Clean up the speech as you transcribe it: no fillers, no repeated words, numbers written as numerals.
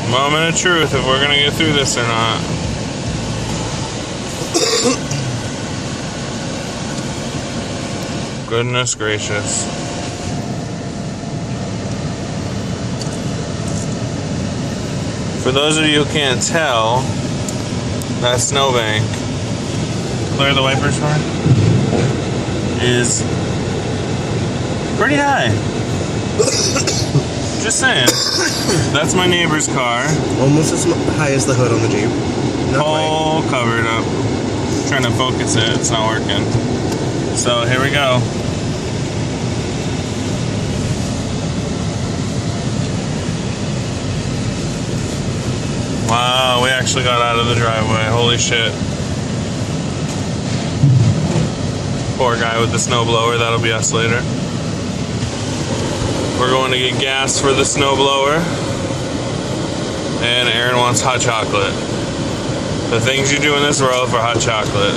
Moment of truth if we're gonna get through this or not. Goodness gracious. For those of you who can't tell, that snowbank, clear the wipers for me, is pretty high. Just saying. That's my neighbor's car. Almost as high as the hood on the Jeep. Not All covered up. Trying to focus it, it's not working. So here we go. Wow, we actually got out of the driveway. Holy shit. Poor guy with the snowblower, that'll be us later. We're going to get gas for the snowblower. And Aaron wants hot chocolate. The things you do in this world for hot chocolate.